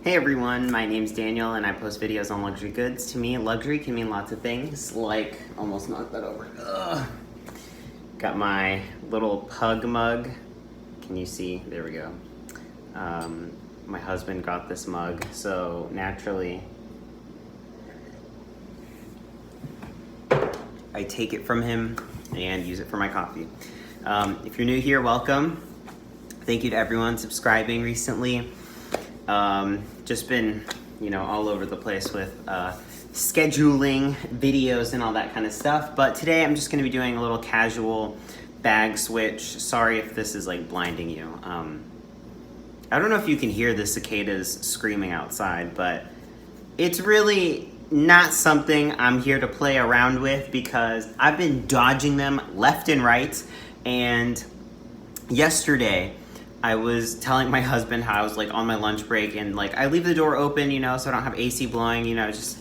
Hey everyone, my name's Daniel and I post videos on luxury goods. To me, luxury can mean lots of things, like, almost knocked that over. Ugh. Got my little pug mug. Can you see? There we go. My husband got this mug, so naturally I take it from him and use it for my coffee. If you're new here, welcome. Thank you to everyone subscribing recently. Just been, all over the place with scheduling videos and all that kind of stuff. But today I'm just going to be doing a little casual bag switch. Sorry if this is like blinding you. I don't know if you can hear the cicadas screaming outside, but it's really not something I'm here to play around with because I've been dodging them left and right. And yesterday, I was telling my husband how I was like on my lunch break and like I leave the door open, so I don't have AC blowing, just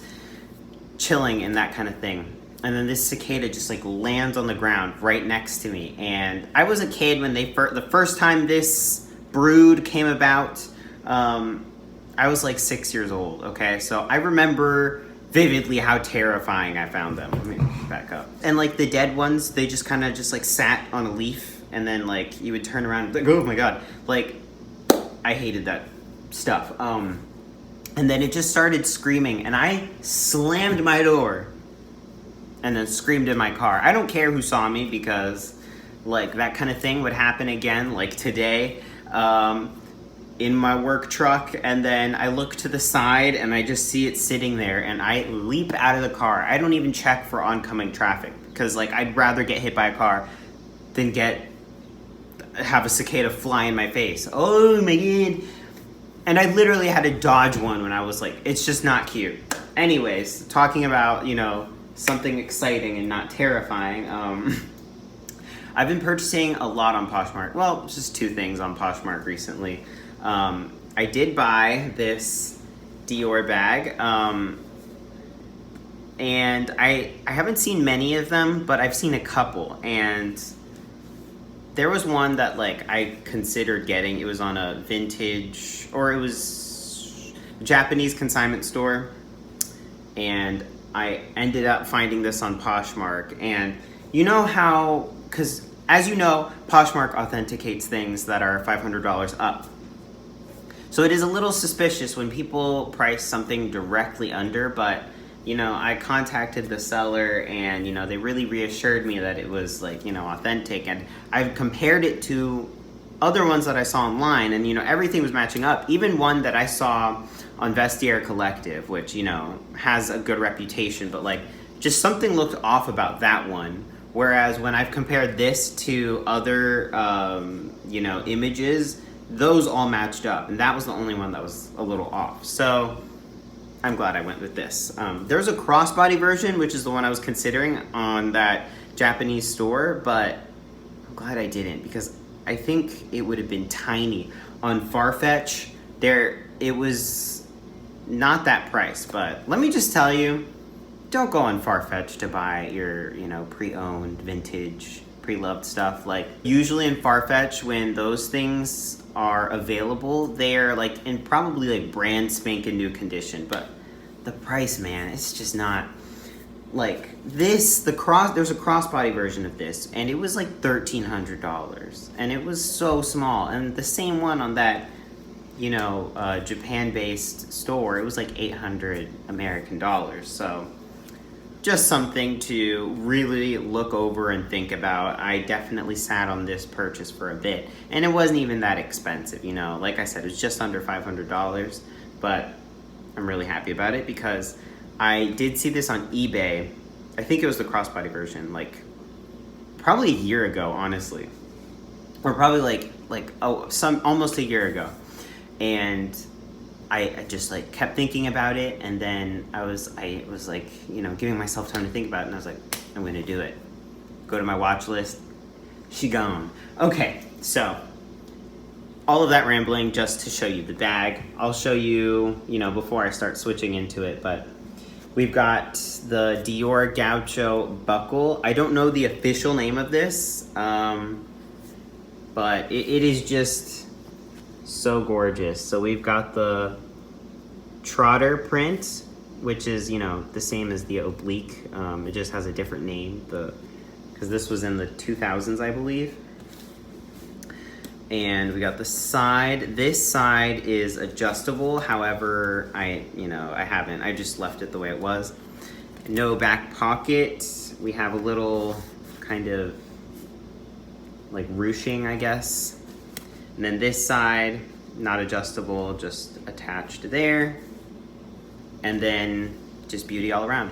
chilling and that kind of thing. And then this cicada just like lands on the ground right next to me. And I was a kid when the first time this brood came about. I was like 6 years old, okay? So I remember vividly how terrifying I found them. Let me back up. And like the dead ones, they just kind of just like sat on a leaf. And then like you would turn around and like, oh my God, like I hated that stuff. And then it just started screaming and I slammed my door and then screamed in my car. I don't care who saw me because like that kind of thing would happen again, like today in my work truck. And then I look to the side and I just see it sitting there and I leap out of the car. I don't even check for oncoming traffic because like I'd rather get hit by a car than have a cicada fly in my face. Oh my God. And I literally had to dodge one when I was like, it's just not cute. Anyways, talking about, something exciting and not terrifying. I've been purchasing a lot on Poshmark. Well, just two things on Poshmark recently. I did buy this Dior bag. And I haven't seen many of them, but I've seen a couple. And there was one that like I considered getting. It was on a vintage, or it was a Japanese consignment store. And I ended up finding this on Poshmark. And you know how, because as you know, Poshmark authenticates things that are $500 up. So it is a little suspicious when people price something directly under, but I contacted the seller and, they really reassured me that it was like, authentic. And I've compared it to other ones that I saw online and, everything was matching up. Even one that I saw on Vestiaire Collective, which, has a good reputation, but like just something looked off about that one. Whereas when I've compared this to other, images, those all matched up. And that was the only one that was a little off. So I'm glad I went with this. There's a crossbody version, which is the one I was considering on that Japanese store, but I'm glad I didn't because I think it would have been tiny. On Farfetch, it was not that price, but let me just tell you, don't go on Farfetch to buy your, pre-owned, vintage, pre-loved stuff. Like usually in Farfetch, when those things are available, they're like in probably like brand spanking new condition, but the price, man, it's just not like this. There's a crossbody version of this and it was like $1,300 and it was so small. And the same one on that Japan-based store, it was like 800 American dollars. So just something to really look over and think about. I definitely sat on this purchase for a bit, and it wasn't even that expensive, Like I said, it was just under $500, but I'm really happy about it because I did see this on eBay. I think it was the crossbody version, like probably a year ago, honestly, or probably almost a year ago, and I just like kept thinking about it, and then I was like, giving myself time to think about it, and I was like, I'm gonna do it. Go to my watch list. She gone. Okay, so all of that rambling just to show you the bag. I'll show you, before I start switching into it, but we've got the Dior Gaucho buckle. I don't know the official name of this, but it is just so gorgeous. So we've got the Trotter print, which is, you know, the same as the oblique. It just has a different name, because this was in the 2000s, I believe. And we got the side. This side is adjustable. However, I just left it the way it was. No back pocket. We have a little kind of like ruching, I guess. And then this side, not adjustable, just attached there. And then just beauty all around.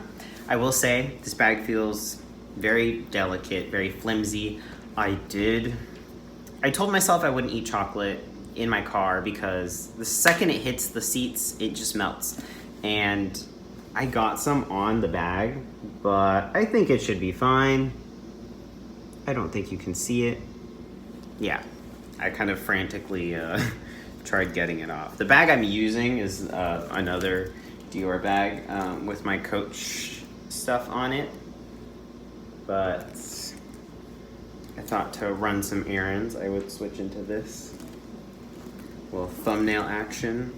I will say this bag feels very delicate, very flimsy. I told myself I wouldn't eat chocolate in my car because the second it hits the seats, it just melts. And I got some on the bag, but I think it should be fine. I don't think you can see it. Yeah, I kind of frantically tried getting it off. The bag I'm using is another Dior bag with my Coach stuff on it, but I thought to run some errands I would switch into this. Little thumbnail action.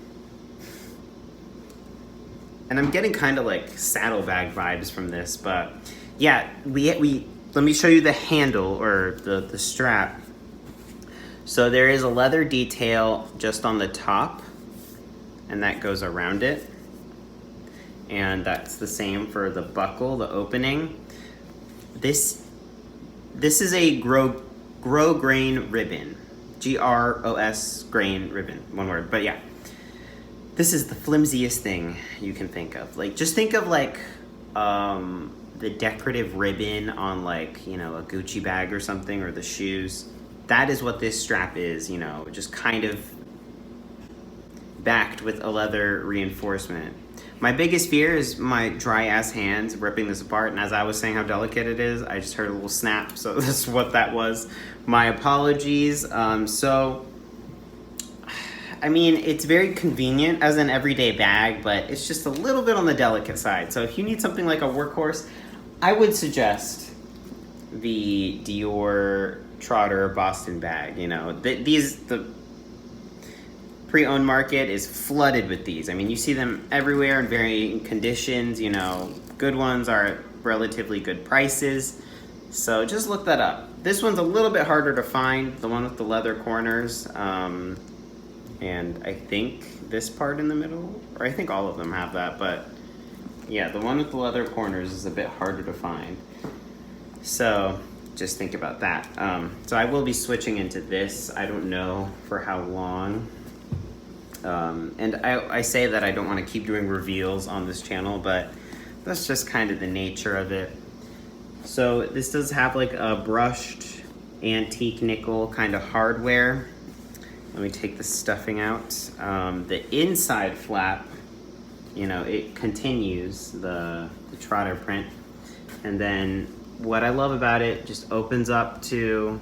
And I'm getting kind of like saddlebag vibes from this, but yeah, we let me show you the handle or the strap. So there is a leather detail just on the top, and that goes around it. And that's the same for the buckle, the opening. This is a grow grain ribbon. GROS grain ribbon, one word, but yeah. This is the flimsiest thing you can think of. Like, just think of like the decorative ribbon on like, you know, a Gucci bag or something, or the shoes. That is what this strap is, you know, just kind of backed with a leather reinforcement. My biggest fear is my dry ass hands ripping this apart, and as I was saying how delicate it is, I just heard a little snap, so that's what that was. My apologies. So, I mean, it's very convenient as an everyday bag, but it's just a little bit on the delicate side. So if you need something like a workhorse, I would suggest the Dior Trotter Boston bag. You know, the pre-owned market is flooded with these. I mean, you see them everywhere in varying conditions. You know, good ones are at relatively good prices. So just look that up. This one's a little bit harder to find, the one with the leather corners. And I think this part in the middle, or I think all of them have that, but yeah, the one with the leather corners is a bit harder to find. So just think about that. So I will be switching into this. I don't know for how long. And I say that I don't want to keep doing reveals on this channel, but that's just kind of the nature of it. So this does have like a brushed antique nickel kind of hardware. Let me take the stuffing out. The inside flap, you know, it continues the Trotter print. And then what I love about it, just opens up to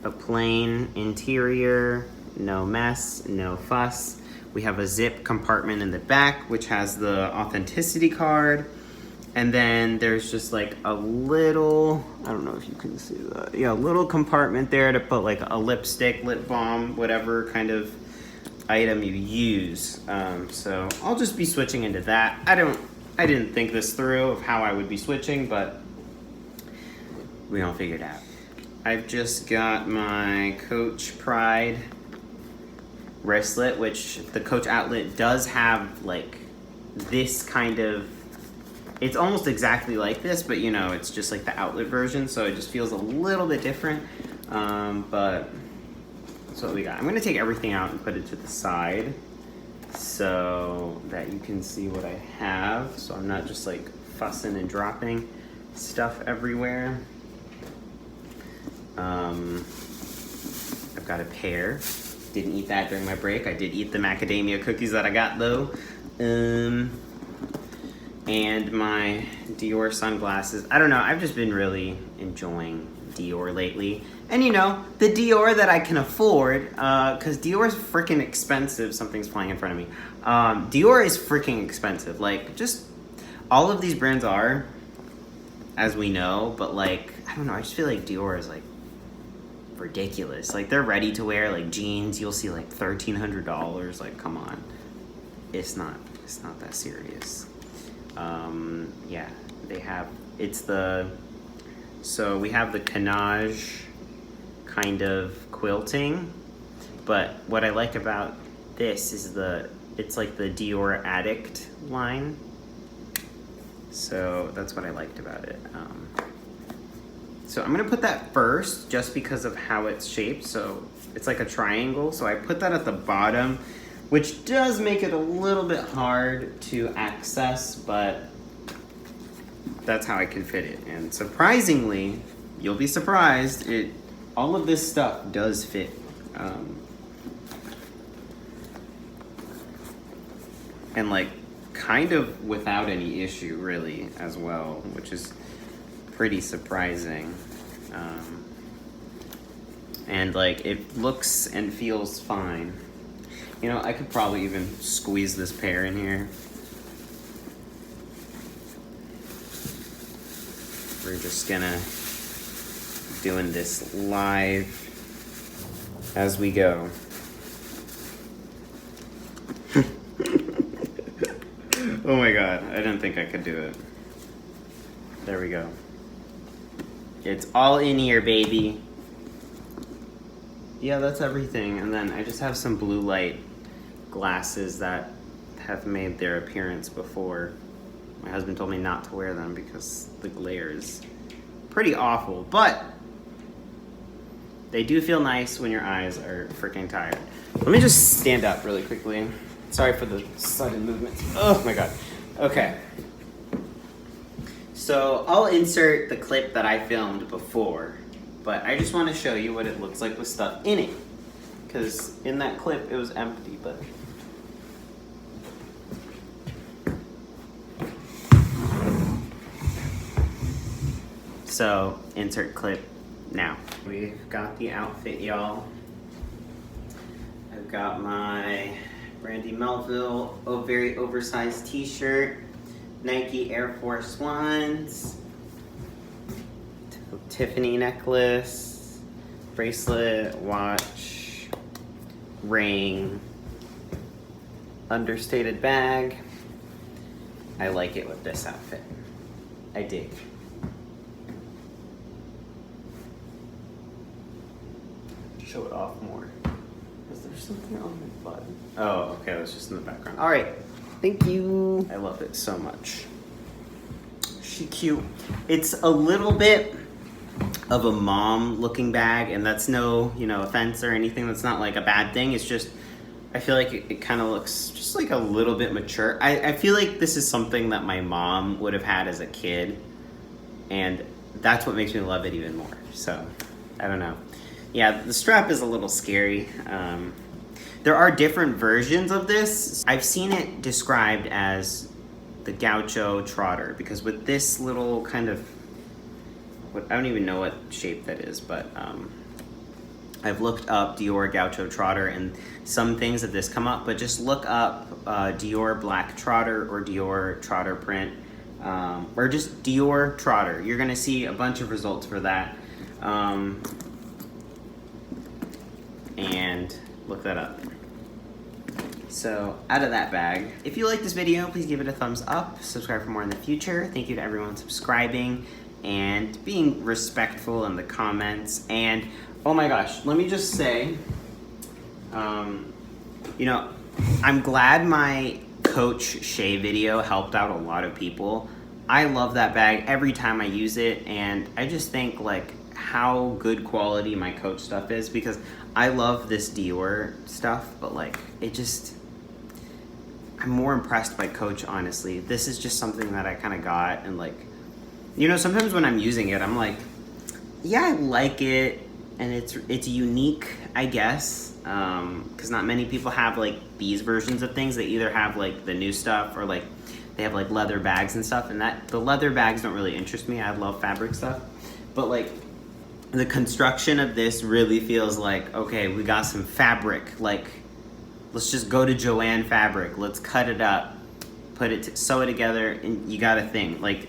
a plain interior, no mess, no fuss. We have a zip compartment in the back, which has the authenticity card. And then there's just like a little, I don't know if you can see that. Yeah, a little compartment there to put like a lipstick, lip balm, whatever kind of item you use. So I'll just be switching into that. I didn't think this through of how I would be switching, but we all figured out. I've just got my Coach Pride wristlet, which the Coach outlet does have like this kind of, it's almost exactly like this, but you know, it's just like the outlet version, so it just feels a little bit different. But that's what we got. I'm gonna take everything out and put it to the side so that you can see what I have, so I'm not just like fussing and dropping stuff everywhere. I've got a pear. Didn't eat that during my break. I did eat the macadamia cookies that I got though. And my Dior sunglasses. I don't know, I've just been really enjoying Dior lately. And you know, the Dior that I can afford, because Dior is freaking expensive. Something's flying in front of me. Dior is freaking expensive. Like, just all of these brands are, as we know, but like, I don't know, I just feel like Dior is like ridiculous. Like, they're ready to wear like jeans, you'll see like $1,300. Like, come on. it's not that serious. Yeah, they have, so we have the canage kind of quilting, but what I like about this is it's like the Dior Addict line. So that's what I liked about it. So I'm gonna put that first just because of how it's shaped. So it's like a triangle. So I put that at the bottom, which does make it a little bit hard to access, but that's how I can fit it. And surprisingly, you'll be surprised, all of this stuff does fit. And like kind of without any issue really as well, which is pretty surprising. And like it looks and feels fine. You know, I could probably even squeeze this pair in here. We're just gonna doing this live as we go. Oh my god, I didn't think I could do it. There we go. It's all in here, baby. Yeah, that's everything. And then I just have some blue light glasses that have made their appearance before. My husband told me not to wear them because the glare is pretty awful, but they do feel nice when your eyes are freaking tired. Let me just stand up really quickly. Sorry for the sudden movements. Oh my god. Okay. So I'll insert the clip that I filmed before, but I just want to show you what it looks like with stuff in it. Because in that clip it was empty, but... So, insert clip now. We've got the outfit, y'all. I've got my Brandy Melville very oversized t-shirt, Nike Air Force Ones, Tiffany necklace, bracelet, watch, ring, understated bag. I like it with this outfit. I dig. Show it off more. Is there something on my butt? Oh, okay, it was just in the background. All right, thank you. I love it so much. She cute. It's a little bit of a mom looking bag, and that's no, offense or anything. That's not like a bad thing. It's just, I feel like it kind of looks just like a little bit mature. I feel like this is something that my mom would have had as a kid, and that's what makes me love it even more. So, I don't know. Yeah, the strap is a little scary. There are different versions of this. I've seen it described as the Gaucho Trotter, because with this little kind of, I don't even know what shape that is, but I've looked up Dior Gaucho Trotter, and some things of this come up, but just look up Dior Black Trotter or Dior Trotter print, or just Dior Trotter. You're gonna see a bunch of results for that. And look that up. So, out of that bag, if you like this video, please give it a thumbs up, subscribe for more in the future. Thank you to everyone subscribing and being respectful in the comments. And, oh my gosh, let me just say, I'm glad my Coach Shea video helped out a lot of people. I love that bag every time I use it, and I just think, like, how good quality my Coach stuff is, because I love this Dior stuff, but like I'm more impressed by Coach, honestly. This is just something that I kind of got, and like, sometimes when I'm using it, I'm like, yeah, I like it, and it's unique, I guess, because not many people have like these versions of things. They either have like the new stuff, or like they have like leather bags and stuff, and the leather bags don't really interest me. I love fabric stuff, but like, the construction of this really feels like, okay, we got some fabric. Like, let's just go to Joanne Fabric. Let's cut it up, sew it together, and you got a thing. Like,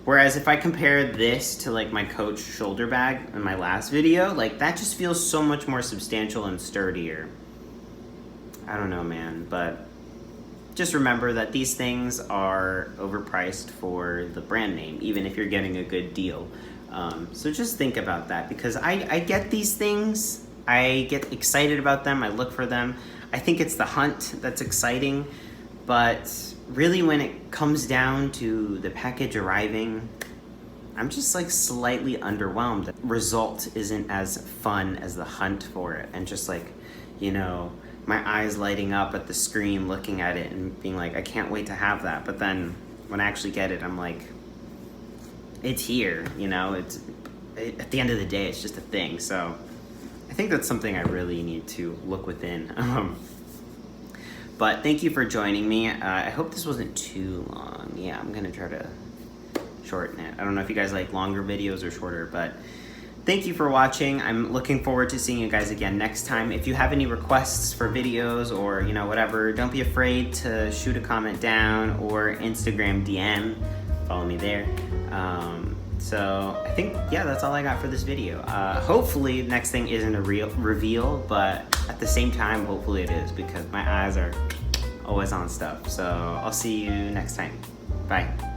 whereas if I compare this to like my Coach shoulder bag in my last video, like that just feels so much more substantial and sturdier. I don't know, man, but just remember that these things are overpriced for the brand name, even if you're getting a good deal. So just think about that, because I get these things, I get excited about them, I look for them. I think it's the hunt that's exciting, but really when it comes down to the package arriving, I'm just like slightly underwhelmed. The result isn't as fun as the hunt for it, and just like, you know, my eyes lighting up at the screen looking at it and being like, I can't wait to have that. But then when I actually get it, I'm like, it's here, you know, at the end of the day, it's just a thing. So I think that's something I really need to look within. But thank you for joining me. I hope this wasn't too long. Yeah, I'm gonna try to shorten it. I don't know if you guys like longer videos or shorter, but thank you for watching. I'm looking forward to seeing you guys again next time. If you have any requests for videos or, you know, whatever, don't be afraid to shoot a comment down or Instagram DM. Follow me there. So I think, yeah, that's all I got for this video. Hopefully the next thing isn't a real reveal, but at the same time, hopefully it is, because my eyes are always on stuff. So I'll see you next time. Bye.